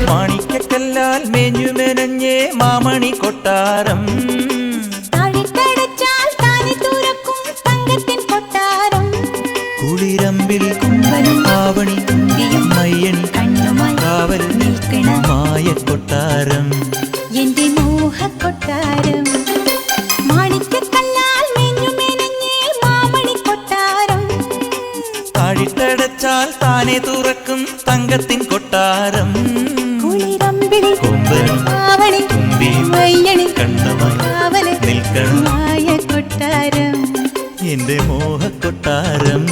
മാണിക്കക്കല്ലാൽ മേഞ്ഞുമെനഞ്ഞേ മാമണി കൊട്ടാരം കുളിരമ്പിൽ കുമ്പനും ആവണി തുമ്പിയും മയ്യണി കണ്ണുമായി കാവൽ നിൽക്കണ മായക്കൊട്ടാരം എന്റെ മോഹക്കൊട്ടാരം മാണിക്കക്കല്ലാൽ മേഞ്ഞുമെനഞ്ഞേ മാമണി കൊട്ടാരം താഴിട്ടടച്ചാൽ താനെ തുറക്കും തങ്കത്തിൻ കൊട്ടാരം കുളിരമ്പിൽ കുമ്പനും ആവണി തുമ്പിയും മയ്യണി കണ്ണുമായി കാവൽ നിൽക്കണ മായക്കൊട്ടാരം എന്റെ മോഹക്കൊട്ടാരം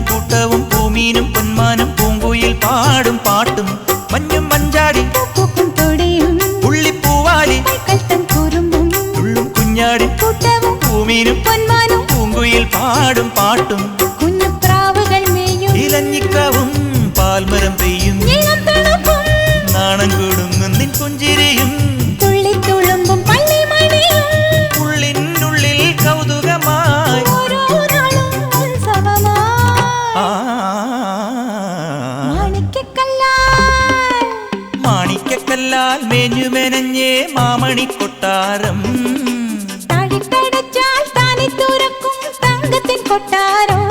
കൂട്ടവും പൂമീനും പൊന്മാനും പൂങ്കുയിൽ പാടും പാട്ടും മഞ്ഞും മഞ്ചാടി പുള്ളിപ്പൂവാലി തുള്ളും കുഞ്ഞാടി കൂട്ടവും പൂമീനും പൊന്മാനും പൂങ്കുയിൽ പാടും പാട്ടും കുഞ്ഞുപ്രാവുകൾ മേയും ഇലഞ്ഞിക്കാവും പാൽമരം പെയ്യും നാണം കൂടുങ്ങും നിൻ പുഞ്ചിരിയും തുള്ളിത്തുളുമ്പും പള്ളിമണിയും ഉള്ളിനുള്ളിൽ കൗതുകമായി മാണിക്കക്കല്ലാൽ മേഞ്ഞുമെനഞ്ഞേ മാമണി കൊട്ടാരം താഴിട്ടടച്ചാൽ താനെ തുറക്കും തങ്കത്തിൻ കൊട്ടാരം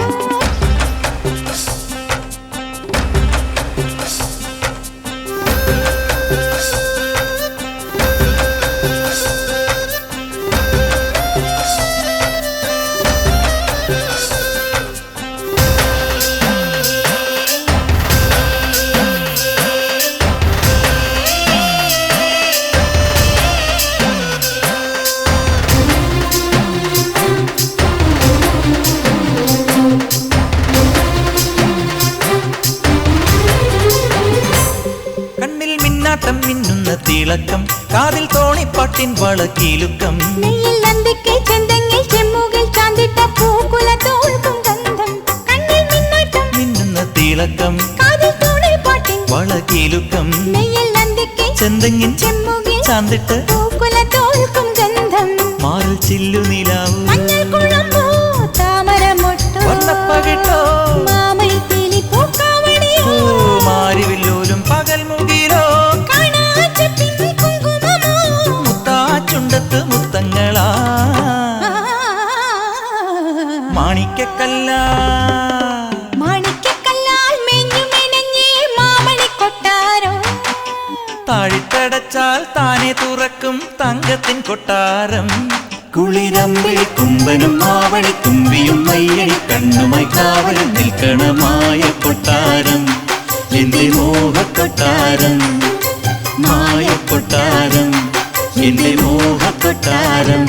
കണ്ണിൽ മിന്നാട്ടം മിന്നുന്ന തിളക്കം കാതിൽ തോണിപ്പാട്ടിൻ വളക്കീലുക്കം നെയ്യിൽ നന്ദിക്ക് ചെന്തെങ്ങിൽ ചെമ്മുകിൽ ചാന്തിട്ട പൂക്കുല തോൽക്കും ഗന്ധം കണ്ണിൽ മിന്നാട്ടം മിന്നുന്ന തിളക്കം കാതിൽ തോണിപ്പാട്ടിൻ വളക്കീലുക്കം നെയ്യിൽ നന്ദിക്ക് ചെന്തെങ്ങിൻ ചെമ്മുകിൽ ചാന്തിട്ട് പൂക്കുല തോൽക്കും ഗന്ധം മാറിൽ ചില്ലു നിലാവു മഞ്ഞൾ കുഴമ്പോ താമരമൊട്ടോ വർണ്ണപ്പകിട്ടോ മാമൈ കിളി പൂക്കാവണിയോ മാരിവില്ലോലും പകൽ മുകിലോ കാണാച്ചപ്പിൻ കുങ്കുമമോ മുത്താച്ചുണ്ടത്ത് മുത്തങ്ങളാ മാണിക്കക്കല്ല മാണിക്കക്കല്ലാൽ മേഞ്ഞുമെനഞ്ഞേ മാമണി കൊട്ടാരം താഴിട്ടടച്ചാൽ താനെ തുറക്കും തങ്കത്തിൻ കൊട്ടാരം കുളിരമ്പിൽ കുമ്പനും ആവണി തുമ്പിയും മയ്യണി കണ്ണുമായി കാവലും നിൽക്കണമായ കൊട്ടാരം എന്റെ മോഹക്കൊട്ടാരം മായക്കൊട്ടാരം എന്റെ മോഹക്കൊട്ടാരം